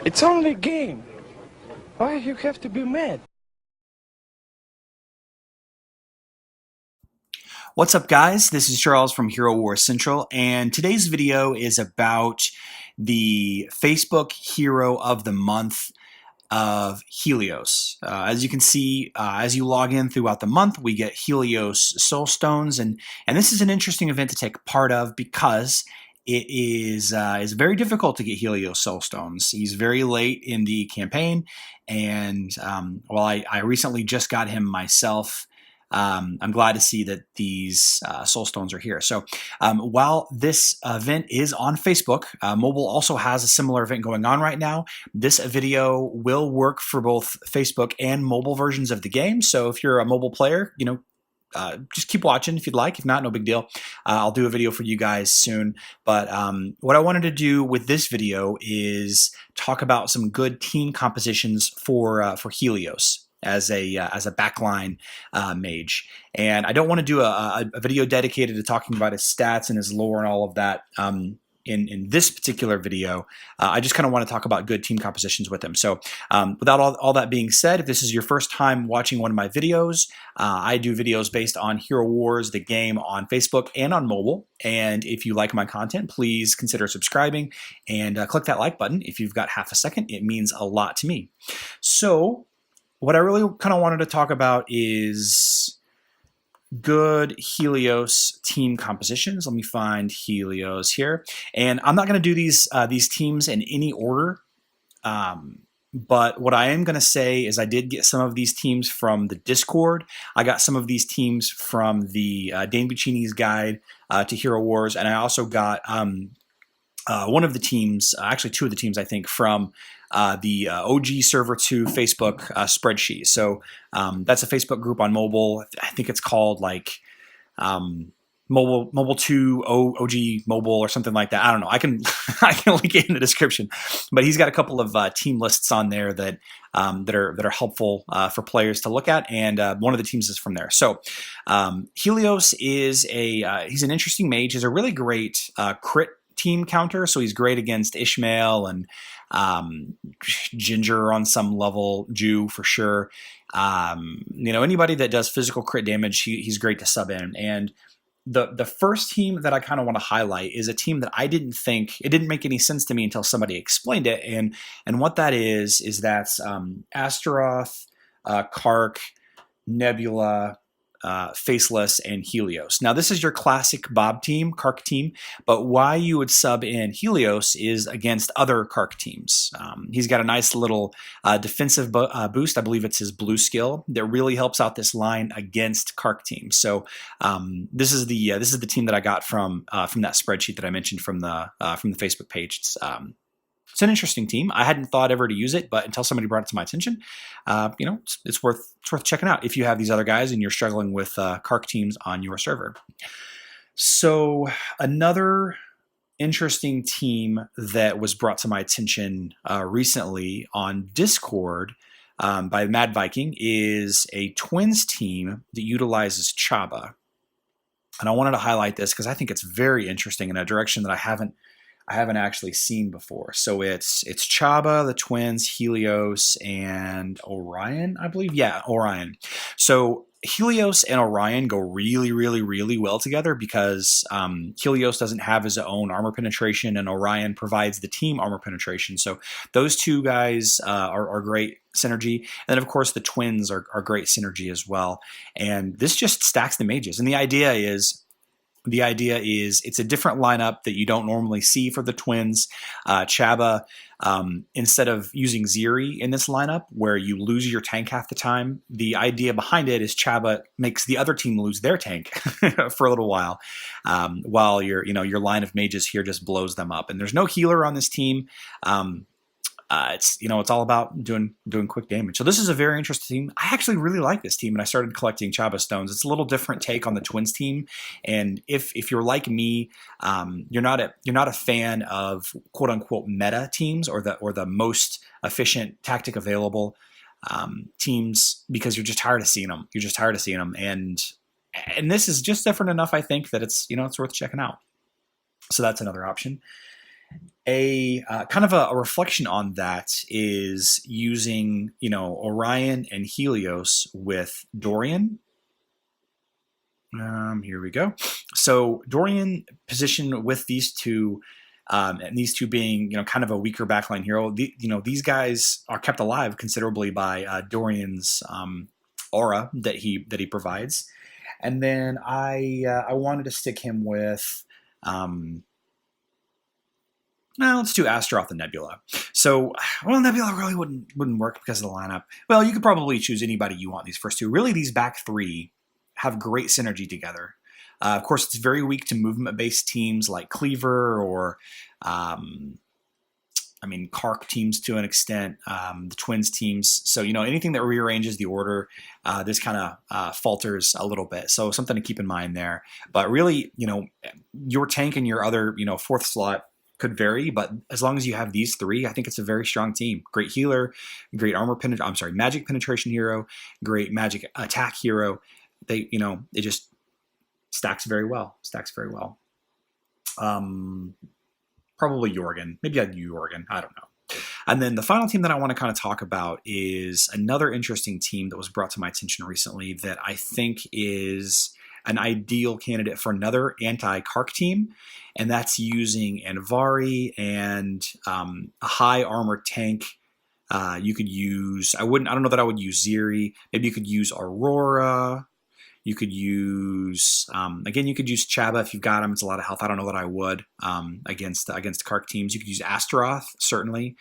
It's only a game. Why you have to be mad? What's up, guys? This is Charles from Hero Wars Central, and today's video is about the Facebook Hero of the Month of Helios. As you can see, as you log in throughout the month, we get Helios Soul Stones, and this is an interesting event to take part of because it is very difficult to get Helios Soul Stones. He's very late in the campaign, and while I recently just got him myself, I'm glad to see that these soul stones are here. So while this event is on Facebook, mobile also has a similar event going on right now. This video will work for both Facebook and mobile versions of the game. So if you're a mobile player, just keep watching if you'd like. If not, no big deal. I'll do a video for you guys soon. But what I wanted to do with this video is talk about some good team compositions for Helios as a backline mage. And I don't want to do a video dedicated to talking about his stats and his lore and all of that in this particular video. I just kind of want to talk about good team compositions with him. So without all that being said, if this is your first time watching one of my videos, I do videos based on Hero Wars, the game, on Facebook and on mobile. And if you like my content, please consider subscribing and click that like button. If you've got half a second, it means a lot to me. So what I really kind of wanted to talk about is good Helios team compositions. Let me find Helios here. And I'm not going to do these teams in any order. But what I am going to say is I did get some of these teams from the Discord. I got some of these teams from the Dane Buccini's guide to Hero Wars. And I also got one of the teams, actually two of the teams, I think, from the OG Server 2 Facebook spreadsheet. So that's a Facebook group on mobile. I think it's called like Mobile 2 OG Mobile or something like that. I don't know. I can link it in the description. But he's got a couple of team lists on there that are helpful for players to look at, and one of the teams is from there. So Helios is he's an interesting mage. He's a really great crit team counter, so he's great against Ishmael and Ginger on some level, Jew for sure. Anybody that does physical crit damage, he's great to sub in. And the first team that I kind of want to highlight is a team that I didn't think, it didn't make any sense to me until somebody explained it. And what that is that's Astaroth, Kark, Nebula, Faceless, and Helios. Now, this is your classic Bob team, Kark team, but why you would sub in Helios is against other Kark teams. He's got a nice little defensive boost. I believe it's his blue skill that really helps out this line against Kark teams. So this is the team that I got from that spreadsheet that I mentioned from the Facebook page. It's an interesting team. I hadn't thought ever to use it, but until somebody brought it to my attention, it's worth checking out if you have these other guys and you're struggling with Kark teams on your server. So another interesting team that was brought to my attention recently on Discord by Mad Viking is a Twins team that utilizes Chaba. And I wanted to highlight this because I think it's very interesting in a direction that I haven't actually seen before. So it's Chaba, the Twins, Helios, and Orion, I believe. Yeah, Orion. So Helios and Orion go really, really, really well together because Helios doesn't have his own armor penetration, and Orion provides the team armor penetration. So those two guys are great synergy. And then, of course, the Twins are great synergy as well. And this just stacks the mages. And the idea is it's a different lineup that you don't normally see for the Twins. Chaba, instead of using Ziri in this lineup where you lose your tank half the time, the idea behind it is Chaba makes the other team lose their tank for a little while your line of mages here just blows them up. And there's no healer on this team. It's all about doing quick damage. So this is a very interesting team. I actually really like this team, and I started collecting Chaba stones. It's a little different take on the Twins team, and if you're like me, you're not a fan of quote unquote meta teams or the most efficient tactic available teams because you're just tired of seeing them. And this is just different enough, I think, that it's worth checking out. So that's another option. A kind of a reflection on that is using, Orion and Helios with Dorian. Here we go. So Dorian position with these two, and these two being, kind of a weaker backline hero. These guys are kept alive considerably by Dorian's aura that he provides. And then I wanted to stick him with. Now let's do Astaroth and Nebula. So, well, Nebula really wouldn't work because of the lineup. Well, you could probably choose anybody you want. These first two, really, these back three have great synergy together. Of course, it's very weak to movement-based teams like Cleaver or, Kark teams to an extent, the Twins teams. So, anything that rearranges the order, this kind of falters a little bit. So something to keep in mind there. But really, your tank and your other, fourth slot could vary, but as long as you have these three, I think it's a very strong team. Great healer, great magic penetration hero, great magic attack hero. It just stacks very well. Probably Jorgen. Maybe I'd do Jorgen. I don't know. And then the final team that I want to kind of talk about is another interesting team that was brought to my attention recently that I think is an ideal candidate for another anti-Kark team, and that's using Anvari and a high armor tank. You could use, I don't know that I would use Ziri. Maybe you could use Aurora. You could use, again, you could use Chaba if you've got him. It's a lot of health. I don't know that I would against Kark teams. You could use Astaroth, certainly.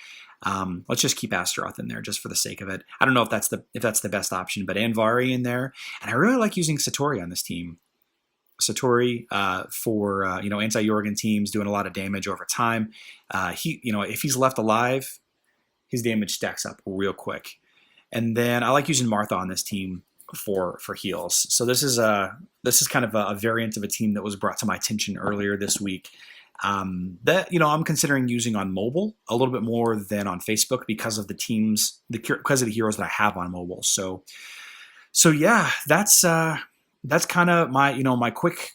Let's just keep Astaroth in there just for the sake of it. I don't know if that's the best option, but Anvari in there. And I really like using Satori on this team. Satori for anti-Jorgen teams doing a lot of damage over time. If he's left alive, his damage stacks up real quick. And then I like using Martha on this team for heals. So this is kind of a variant of a team that was brought to my attention earlier this week. That I'm considering using on mobile a little bit more than on Facebook because of the heroes that I have on mobile. So yeah, that's kind of my quick,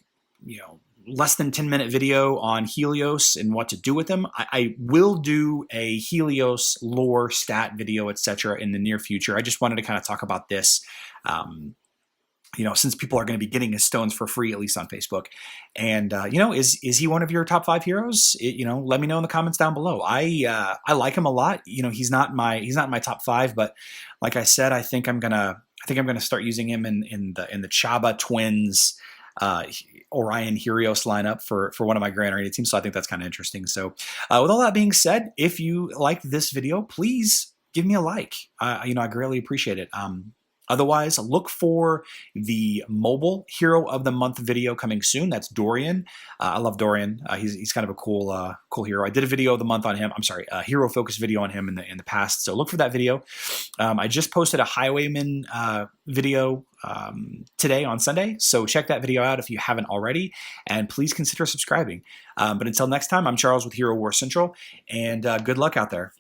less than 10-minute video on Helios and what to do with them. I will do a Helios lore stat video, etc. in the near future. I just wanted to kind of talk about this. Since people are going to be getting his stones for free, at least on Facebook. And, is he one of your top 5 heroes? Let me know in the comments down below. I like him a lot. He's not in my top 5, but like I said, I think I'm going to start using him in the Chaba Twins, Orion Helios lineup for one of my Grand Arena teams. So I think that's kind of interesting. So, with all that being said, if you liked this video, please give me a like. I greatly appreciate it. Otherwise, look for the mobile hero of the month video coming soon. That's Dorian. I love Dorian. He's kind of a cool hero. I did a video of the month on him. I'm sorry, a hero focused video on him in the past. So look for that video. I just posted a Highwayman video today on Sunday. So check that video out if you haven't already, and please consider subscribing. But until next time, I'm Charles with Hero Wars Central, and good luck out there.